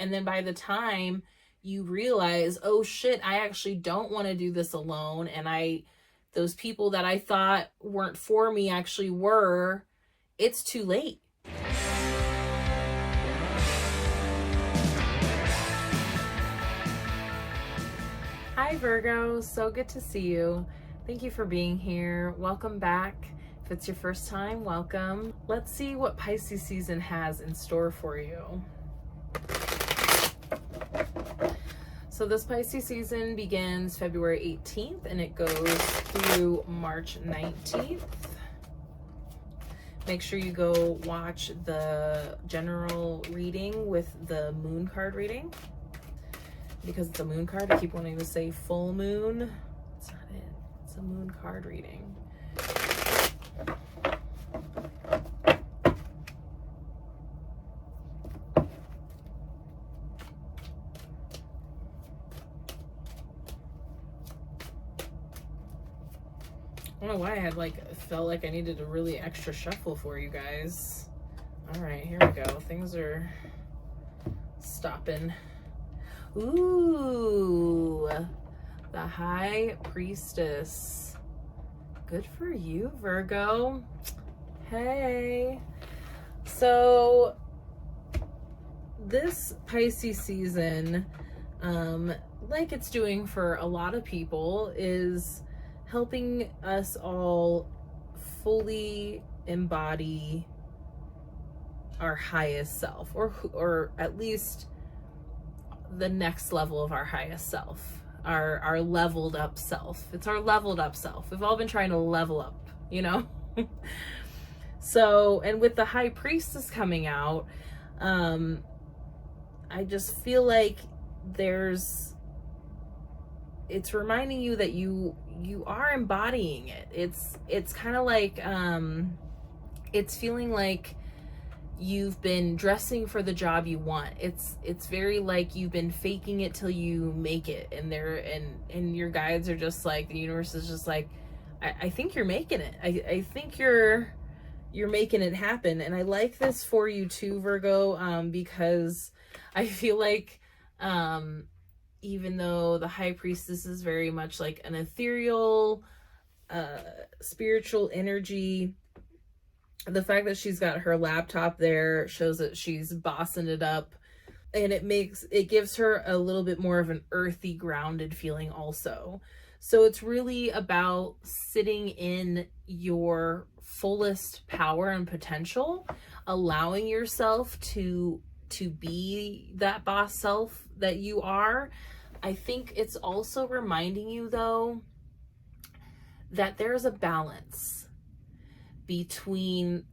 And then by the time you realize, oh shit, I actually don't want to do this alone, and those people that I thought weren't for me actually were, it's too late. Hi Virgo, so good to see you. Thank you for being here. Welcome back. If it's your first time, welcome. Let's see what Pisces season has in store for you. So this Pisces season begins February 18th and it goes through March 19th. Make sure you go watch the general reading with the moon card reading. Because it's a moon card, I keep wanting to say full moon. It's not it. It's a moon card reading. I don't know why I had felt like I needed a really extra shuffle for you guys. All right, here we go. Things are stopping. Ooh, the High Priestess. Good for you, Virgo. Hey. So this Pisces season, like it's doing for a lot of people, is helping us all fully embody our highest self, or at least the next level of our highest self, our leveled up self. It's our leveled up self. We've all been trying to level up, you know? So, and with the High Priestess coming out, I just feel like it's reminding you that you are embodying it. It's kind of like, it's feeling like you've been dressing for the job you want. It's very like you've been faking it till you make it, and your guides are just like, the universe is just like, I think you're making it. I think you're making it happen. And I like this for you too, Virgo, because I feel like even though the High Priestess is very much like an ethereal spiritual energy, the fact that she's got her laptop there shows that she's bossing it up, and it gives her a little bit more of an earthy, grounded feeling also. So it's really about sitting in your fullest power and potential, allowing yourself to be that boss self that you are. I think it's also reminding you though that there's a balance between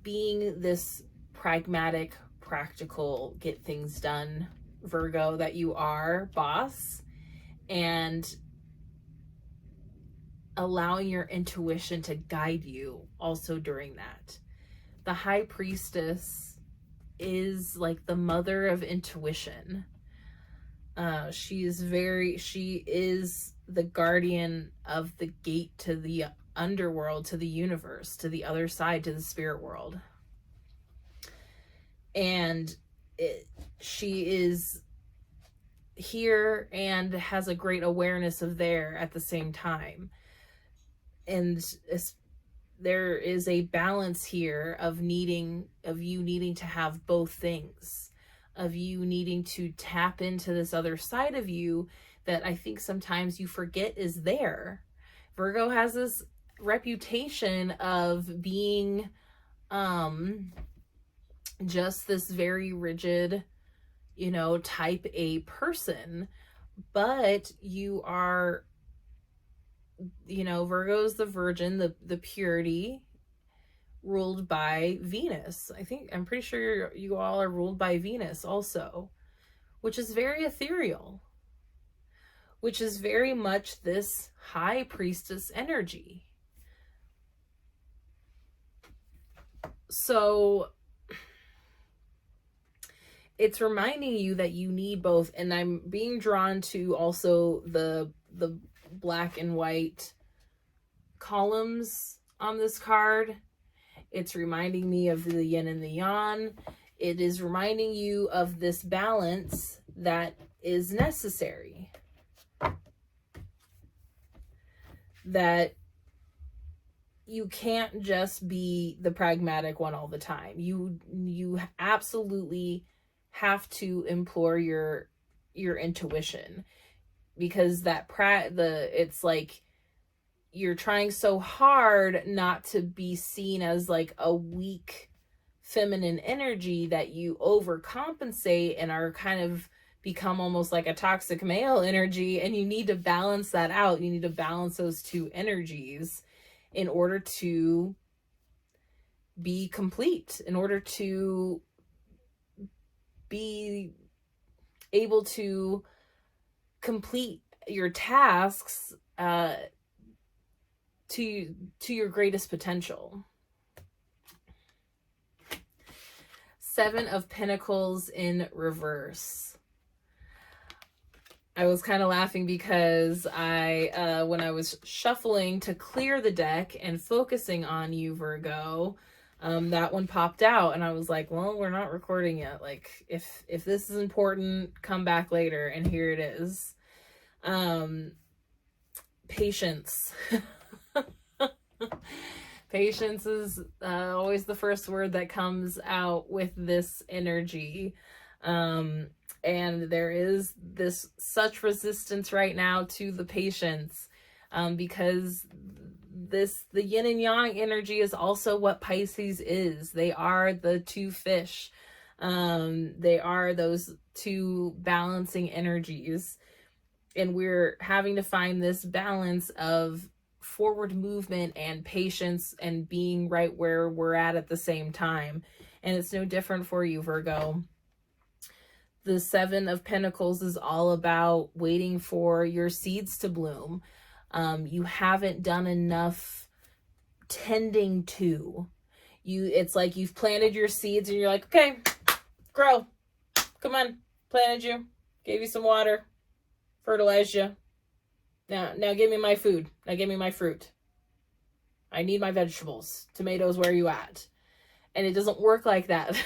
being this pragmatic, practical, get things done Virgo that you are, boss, and allowing your intuition to guide you also during that. The High Priestess is like the mother of intuition. She is the guardian of the gate to the underworld, to the universe, to the other side, to the spirit world. And she is here and has a great awareness of there at the same time. And there is a balance here of you needing to have both things, of you needing to tap into this other side of you that I think sometimes you forget is there. Virgo has this reputation of being just this very rigid, type A person, but you are, Virgo's the virgin, the purity, ruled by Venus. I'm pretty sure you all are ruled by Venus also, which is very ethereal, which is very much this High Priestess energy. So it's reminding you that you need both. And I'm being drawn to also the black and white columns on this card. It's reminding me of the yin and the yawn. it is reminding you of this balance that is necessary. That you can't just be the pragmatic one all the time. You absolutely have to implore your intuition, because it's like you're trying so hard not to be seen as like a weak feminine energy that you overcompensate and are kind of become almost like a toxic male energy, and you need to balance that out. You need to balance those two energies in order to be complete, in order to be able to complete your tasks to your greatest potential. 7 of Pentacles in reverse. I was kind of laughing because when I was shuffling to clear the deck and focusing on you, Virgo, that one popped out, and I was like, well, we're not recording yet. Like, if this is important, come back later. And here it is. Patience. Patience is always the first word that comes out with this energy. And there is such resistance right now to the patience, because the yin and yang energy is also what Pisces is. They are the two fish. They are those two balancing energies. And we're having to find this balance of forward movement and patience and being right where we're at the same time. And it's no different for you, Virgo. The 7 of Pentacles is all about waiting for your seeds to bloom. You haven't done enough tending to. It's like you've planted your seeds and you're like, okay, grow. Come on, planted you, gave you some water, fertilized you. Now give me my food. Now give me my fruit. I need my vegetables. Tomatoes, where are you at? And it doesn't work like that.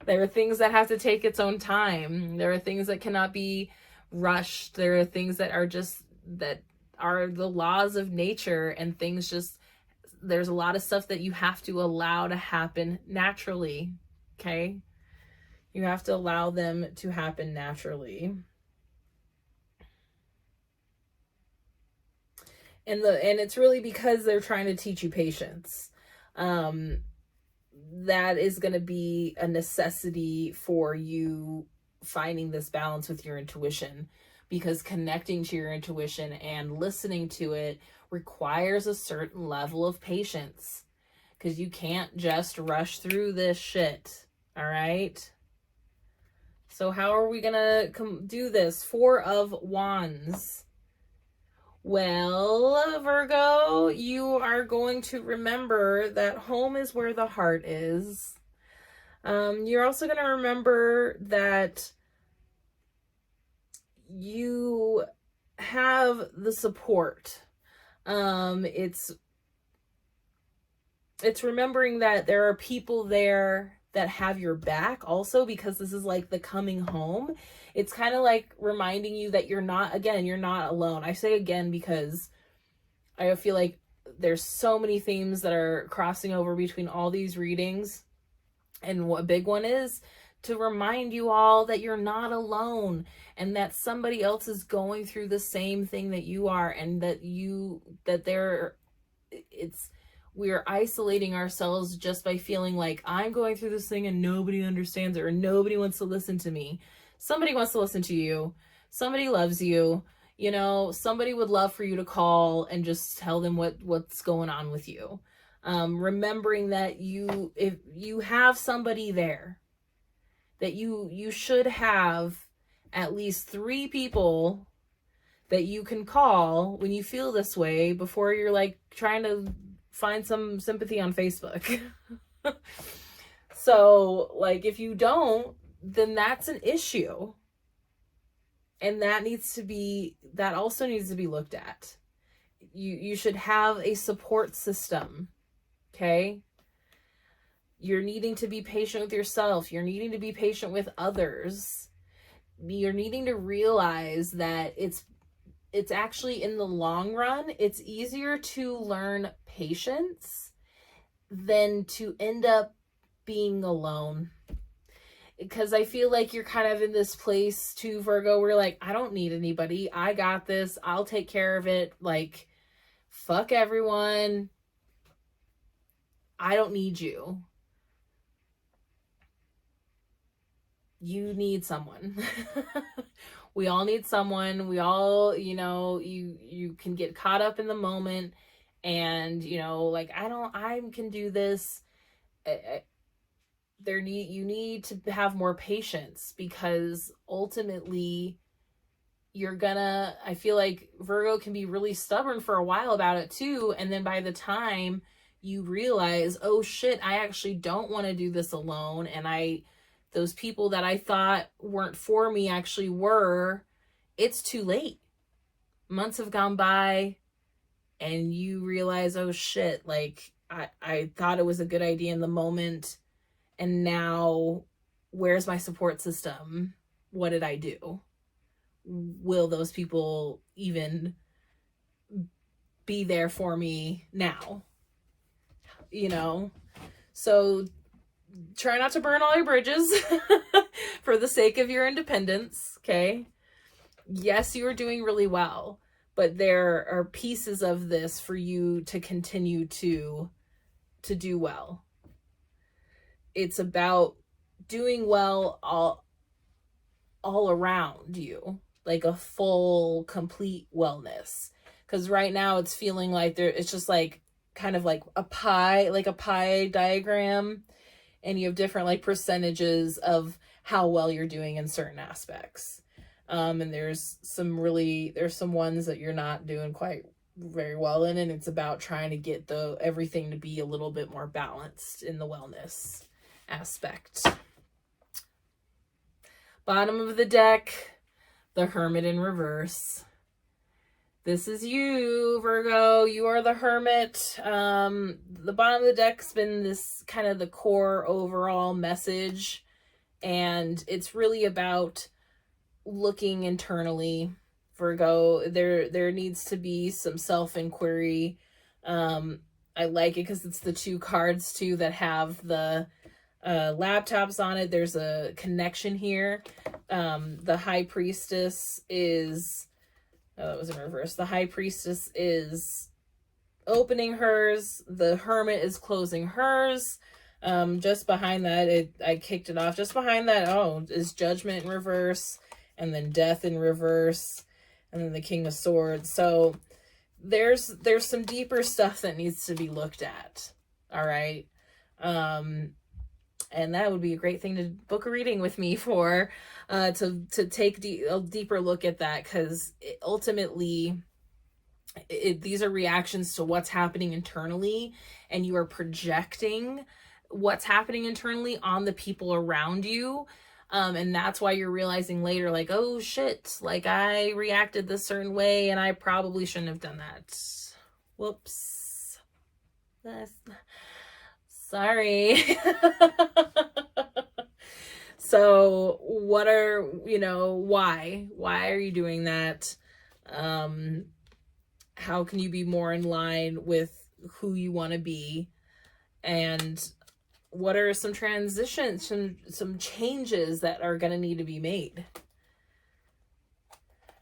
There are things that have to take its own time. There are things that cannot be rushed. There are things that are the laws of nature, and there's a lot of stuff that you have to allow to happen naturally. Okay? You have to allow them to happen naturally. And it's really because they're trying to teach you patience. That is going to be a necessity for you finding this balance with your intuition, because connecting to your intuition and listening to it requires a certain level of patience, because you can't just rush through this shit. All right. So how are we going to do this? 4 of Wands. Well, Virgo, you are going to remember that home is where the heart is. You're also going to remember that you have the support. It's remembering that there are people there that have your back also, because this is like the coming home. It's kind of like reminding you that you're not alone. I say again because I feel like there's so many themes that are crossing over between all these readings. And what a big one is to remind you all that you're not alone, and that somebody else is going through the same thing that you are, and we're isolating ourselves just by feeling like I'm going through this thing and nobody understands it, or nobody wants to listen to me. Somebody wants to listen to you. Somebody loves you. Somebody would love for you to call and just tell them what's going on with you. Remembering that if you have somebody there, that you should have at least 3 people that you can call when you feel this way, before you're like trying to find some sympathy on Facebook. So like, if you don't, then that's an issue. And that also needs to be looked at. You should have a support system. Okay. You're needing to be patient with yourself. You're needing to be patient with others. You're needing to realize that it's actually, in the long run, it's easier to learn patience than to end up being alone. Because I feel like you're kind of in this place too, Virgo, where like, I don't need anybody. I got this. I'll take care of it. Like, fuck everyone. I don't need you. You need someone. We all need someone. We all, you know, you can get caught up in the moment and, you know, like, I can do this. You need to have more patience, because ultimately I feel like Virgo can be really stubborn for a while about it too. And then by the time you realize, oh shit, I actually don't want to do this alone. And those people that I thought weren't for me actually were, it's too late. Months have gone by and you realize, oh shit, like I thought it was a good idea in the moment. And now where's my support system? What did I do? Will those people even be there for me now? You know? So try not to burn all your bridges for the sake of your independence, okay? Yes, you are doing really well, but there are pieces of this for you to continue to do well. It's about doing well all around you, like a full, complete wellness. Because right now it's feeling like it's just like kind of like a pie diagram, and you have different like percentages of how well you're doing in certain aspects. And there's some ones that you're not doing quite very well in, and it's about trying to get everything to be a little bit more balanced in the wellness aspect. Bottom of the deck, the Hermit in reverse. This is you, Virgo. You are the Hermit. The bottom of the deck's been this kind of the core overall message, and it's really about looking internally, Virgo. There needs to be some self-inquiry. I like it because it's the two cards too that have the laptops on it. There's a connection here. The High Priestess is, oh, that was in reverse. The High Priestess is opening hers. The Hermit is closing hers. Just behind that, I kicked it off. Just behind that, is Judgment in reverse, and then Death in reverse, and then the King of Swords. So there's some deeper stuff that needs to be looked at. All right. And that would be a great thing to book a reading with me for, to take a deeper look at that, because ultimately these are reactions to what's happening internally, and you are projecting what's happening internally on the people around you. And that's why you're realizing later, like, oh shit, like I reacted this certain way and I probably shouldn't have done that. Whoops. Sorry. So why are you doing that? How can you be more in line with who you want to be? And what are some transitions, some changes that are going to need to be made?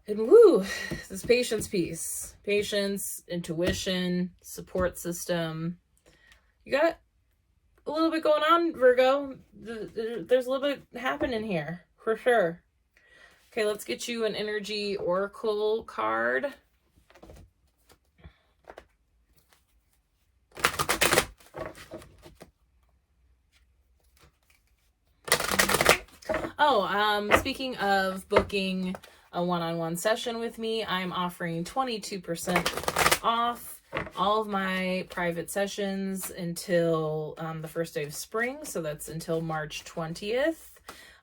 And woo, this patience piece, patience, intuition, support system. You got a little bit going on, Virgo. There's a little bit happening here, for sure. Okay, let's get you an energy oracle card. Speaking of booking a one-on-one session with me, I'm offering 22% off all of my private sessions until the first day of spring. So that's until March 20th.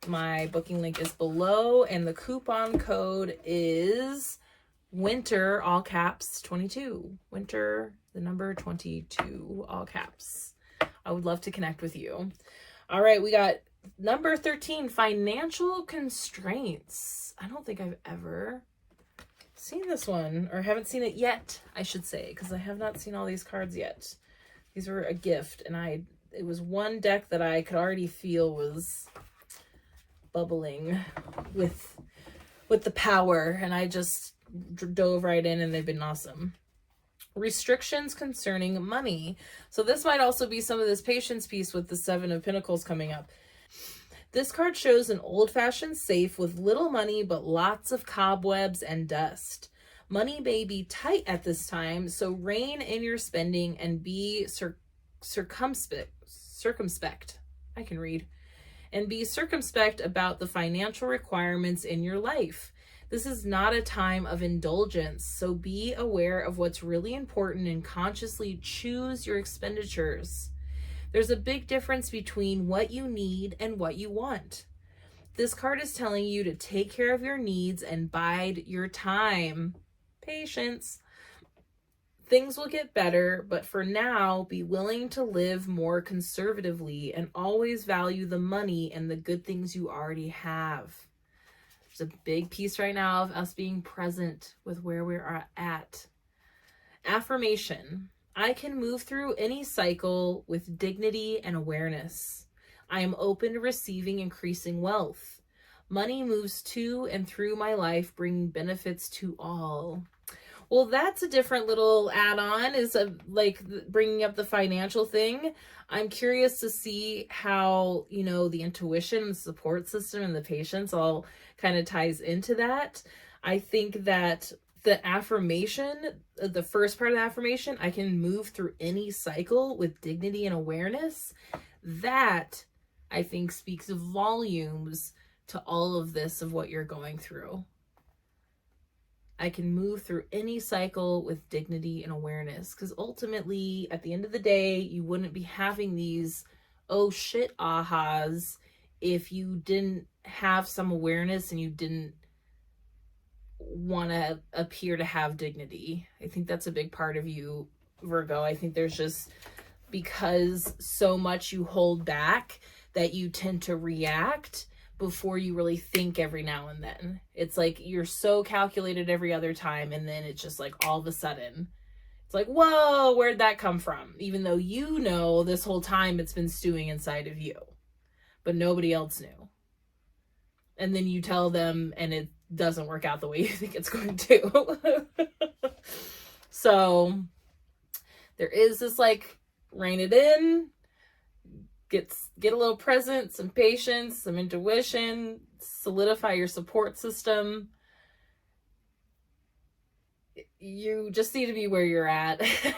My booking link is below, and the coupon code is winter, all caps, 22. Winter, the number 22, all caps. I would love to connect with you. All right, we got number 13, financial constraints. I don't think I've ever seen this one, or haven't seen it yet, I should say, because I have not seen all these cards yet. These were a gift, and it was one deck that I could already feel was bubbling with the power, and I just dove right in, and they've been awesome. Restrictions concerning money. So this might also be some of this patience piece with the 7 of Pentacles coming up. This card shows an old-fashioned safe with little money, but lots of cobwebs and dust. Money may be tight at this time, so rein in your spending and be circumspect. I can read. And be circumspect about the financial requirements in your life. This is not a time of indulgence, so be aware of what's really important and consciously choose your expenditures. There's a big difference between what you need and what you want. This card is telling you to take care of your needs and bide your time. Patience. Things will get better, but for now, be willing to live more conservatively and always value the money and the good things you already have. There's a big piece right now of us being present with where we are at. Affirmation. I can move through any cycle with dignity and awareness. I am open to receiving increasing wealth. Money moves to and through my life, bringing benefits to all. Well, that's a different little add-on, is like bringing up the financial thing. I'm curious to see how, the intuition and support system and the patience all kind of ties into that. I think that the affirmation, the first part of the affirmation, I can move through any cycle with dignity and awareness. That, I think, speaks volumes to all of this, of what you're going through. I can move through any cycle with dignity and awareness, because ultimately, at the end of the day, you wouldn't be having these oh shit ahas if you didn't have some awareness and you didn't want to appear to have dignity. I think that's a big part of you, Virgo. I think there's just, because so much you hold back, that you tend to react before you really think every now and then. It's like you're so calculated every other time, and then it's just like all of a sudden it's like, whoa, where'd that come from? Even though this whole time it's been stewing inside of you, but nobody else knew. And then you tell them and it doesn't work out the way you think it's going to. So there is this, like, rein it in, get a little presence, some patience, some intuition, solidify your support system. You just need to be where you're at. I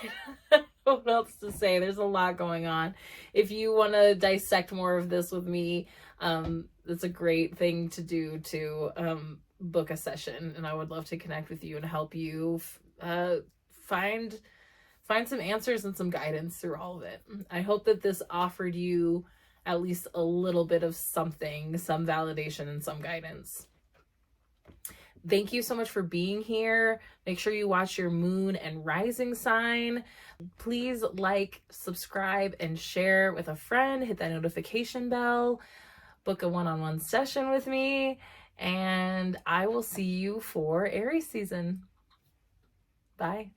don't know what else to say. There's a lot going on. If you want to dissect more of this with me, that's a great thing to do, to book a session, and I would love to connect with you and help you find some answers and some guidance through all of it. I hope that this offered you at least a little bit of something, some validation and some guidance. Thank you so much for being here. Make sure you watch your moon and rising sign. Please like, subscribe, and share with a friend. Hit that notification bell. Book a one-on-one session with me. And I will see you for Aries season. Bye.